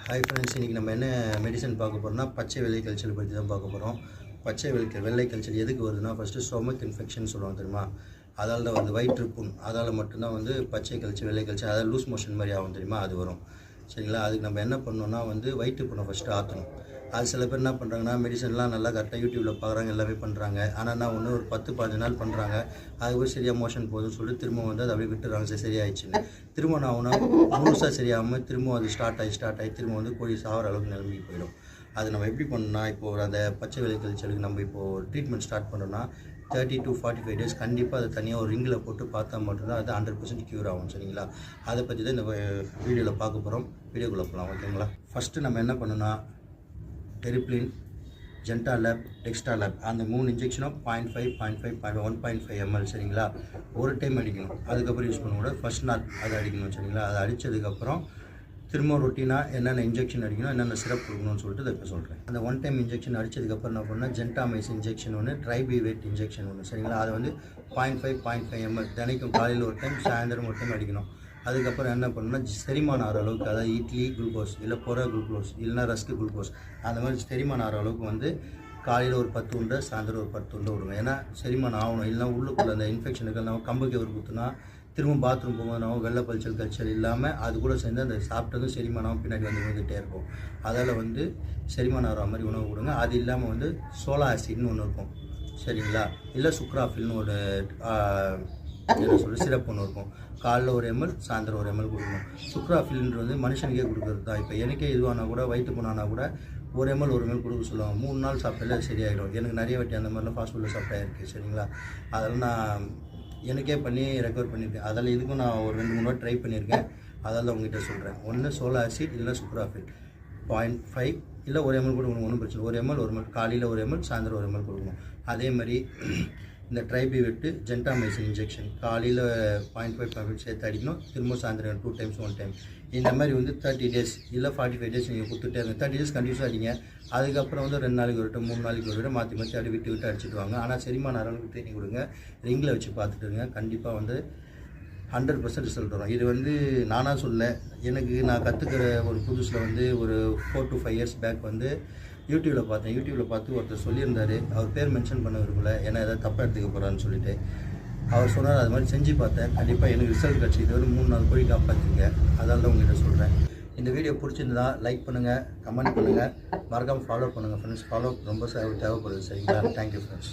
Hi friends, இன்றைக்கி நம்ம என்ன மெடிசன் பார்க்க போகிறோம்னா பச்சை வெள்ளை கல்ச்சல் பற்றி தான் பார்க்க போகிறோம். பச்சை வெள்ளை கல்ச்சல் எதுக்கு வருதுன்னா, ஃபஸ்ட்டு ஸ்டொமக் இன்ஃபெக்ஷன் சொல்லுவாங்க தெரியுமா, அதால் தான் வருது. வயிற்று புண், அதால் மட்டும்தான் வந்து பச்சை கல்ச்சல் வெள்ளை கல்ச்சல், அதாவது லூஸ் மோஷன் மாதிரி ஆகும் தெரியுமா, அது வரும். சரிங்களா? அதுக்கு நம்ம என்ன பண்ணோன்னா வந்து வயிற்று புண்ணை ஃபஸ்ட்டு ஆற்றணும். அது சில பேர் என்ன பண்ணுறாங்கன்னா, மெடிசன்லாம் நல்லா கரெக்டாக யூடியூப்பில் பார்க்குறாங்க, எல்லாமே பண்ணுறாங்க. ஆனால் நான் ஒன்று ஒரு 10-15 நாள் பண்ணுறாங்க, அதுக்கு சரியாக மோஷன் போகுதுன்னு சொல்லிட்டு திரும்ப வந்து அதை அப்படியே விட்டுறாங்க. சரியாயிடுச்சுன்னு திரும்ப நான் ஒன்று முழுசாக சரியாகாமல் திரும்ப அது ஸ்டார்ட் ஆகி திரும்ப வந்து கோழி சாகிற அளவுக்கு நிலைமைக்கு போயிடும். அது நம்ம எப்படி பண்ணணும்னா, இப்போது அந்த பச்சை வெள்ளை கல்ச்சலுக்கு நம்ம இப்போது ட்ரீட்மெண்ட் ஸ்டார்ட் பண்ணோன்னா 30 to 45 days கண்டிப்பாக அதை தனியாக ஒரு ரிங்கில் போட்டு பார்த்தா மட்டும்தான் அது 100% க்யூர் ஆகும். சரிங்களா? அதை பற்றி தான் இந்த வீடியோவில் பார்க்க போகிறோம். வீடியோக்குள்ளே போகலாம், ஓகேங்களா? ஃபஸ்ட்டு நம்ம என்ன பண்ணணும்னா, டெரிப்ளின், ஜென்டாலேப், டெக்ஸ்டாலேப் அந்த 3 இன்ஜெக்ஷனும் 0.5 1.5 ml. சரிங்களா? ஒரு டைம் அடிக்கணும், அதுக்கப்புறம் யூஸ் பண்ணக்கூடாது. ஃபஸ்ட் நாள் அதை அடிக்கணும். சரிங்களா? அதை அடித்ததுக்கப்புறம் திரும்ப ரொட்டீனாக என்னென்ன இன்ஜெக்ஷன் அடிக்கணும், என்னென்ன சிரப் கொடுக்கணும்னு சொல்லிட்டு இதை இப்போ சொல்கிறேன். அந்த 1 டைம் இன்ஜெக்ஷன் அடித்ததுக்கப்புறம் என்ன பண்ணால், ஜென்டாமைஸ் இன்ஜெக்ஷன் ஒன்று, ட்ரைபிவேட் இன்ஜெக்ஷன் ஒன்று. சரிங்களா? அதை வந்து 0.5 ml தினைக்கும் காலையில் ஒரு டைம், சாயந்தரம் ஒரு டைம் அடிக்கணும். அதுக்கப்புறம் என்ன பண்ணணும்னா, செரிமானம் ஆகிற அளவுக்கு, அதாவது இட்லி குளுக்கோஸ் இல்லை பொற குளுக்கோஸ் இல்லைனா ரஸ்க்கு குளுக்கோஸ் அந்த மாதிரி செரிமானம் ஆகிற அளவுக்கு வந்து காலையில் ஒரு 10 உண்டை, சாயந்தரம் ஒரு 10 உண்டை விடுங்க. ஏன்னா செரிமானம் ஆகணும். இல்லைனா உள்ளுக்குள்ள அந்த இன்ஃபெக்ஷனுக்கு நம்ம கம்புக்கு ஒரு குத்துனா திரும்ப பாத்ரூம் போகும்போது நம்ம வெள்ளை கல்ச்சல் இல்லாமல் அது கூட சேர்ந்து அந்த சாப்பிட்டதும் செரிமானம் பின்னாடி வந்து வந்துகிட்டே இருக்கும். அதால் வந்து செரிமானம் ஆகிற மாதிரி உணவு கொடுங்க. அது இல்லாமல் வந்து சோலா ஆசிட்னு ஒன்று இருக்கும். சரிங்களா? இல்லை சுக்ராஃபில்னு ஒரு சிரப் ஒன்று இருக்கும். காலைல ஒரு ml, சாயந்தரம் ஒரு ml கொடுக்கணும். சுக்ராஃபில்ன்றது வந்து மனுஷனுக்கே கொடுக்குறது தான். இப்போ எனக்கே இதுவானால் கூட, வயிற்று புண்ணானா கூட ஒரு ml கொடுக்க சொல்லுவாங்க. 3 நாள் சாப்பிட்டாலே சரியாயிடும். எனக்கு நிறைய வாட்டி அந்த மாதிரிலாம் ஃபாஸ்ட் ஃபுட்டில் சாப்பிட்டாயிருக்கு. சரிங்களா? அதெல்லாம் நான் எனக்கே பண்ணி ரெக்கவர் பண்ணியிருக்கேன். அதில் இதுக்கும் நான் ஒரு 2-3 வாட்டி ட்ரை பண்ணியிருக்கேன். அதால் உங்ககிட்ட சொல்கிறேன். ஒன்று சோலா ஆசிட் இல்லை சுக்ராஃபில் 0.5 இல்லை ஒரு ml கொடுக்கணும், ஒன்றும் பிரச்சனை. ஒரு ml காலையில் ஒரு ml, சாயந்தரம் ஒரு ml கொடுக்கணும். அதே மாதிரி இந்த ட்ரைபிவேட்டு, ஜென்டாமைசின் இன்ஜெக்ஷன் காலையில் 0.5 சேர்த்து அடிக்கணும். திரும்ப சாயந்தரம் 2 times 1 time. இந்த மாதிரி வந்து 30 days இல்லை 45 days நீங்கள் கொடுத்துட்டே இருங்க. 30 days கண்டினியூஸாக அடிங்க. அதுக்கப்புறம் வந்து 2 நாளைக்கு ஒரு 3 நாளைக்கு ஒரு மாற்றி அப்படி விட்டு அடிச்சுட்டு வாங்க. ஆனால் செரிமான அளவுக்கு ட்ரைனிங் கொடுங்க. ரிங்கில் வச்சு பார்த்துட்டு இருங்க. கண்டிப்பாக வந்து 100% ரிசல்ட் வரும். இது வந்து நானாக சொல்ல, நான் கற்றுக்கிற ஒரு புதுசில் வந்து ஒரு 4 to 5 years பேக் வந்து யூடியூப்பில் பார்த்தேன். யூடியூப்பில் பார்த்து ஒருத்தர் சொல்லியிருந்தார். அவர் பேர் மென்ஷன் பண்ண விரும்பல, ஏன்னா எதாவது தப்பாக எடுத்துக்க போகிறான்னு சொல்லிட்டு. அவர் சொன்னார். அது மாதிரி செஞ்சு பார்த்தேன். கண்டிப்பாக எனக்கு ரிசல்ட் கிடச்சி. இது வந்து 3-4 கோழி காப்பாற்றிருக்கேன். அதால் தான் உங்கள்கிட்ட சொல்கிறேன். இந்த வீடியோ பிடிச்சிருந்தா லைக் பண்ணுங்கள், கமெண்ட் பண்ணுங்கள், மறக்காமல் ஃபாலோ பண்ணுங்கள் ஃப்ரெண்ட்ஸ். ஃபாலோ ரொம்ப தேவைப்படுது. சரிங்களா? Thank you friends.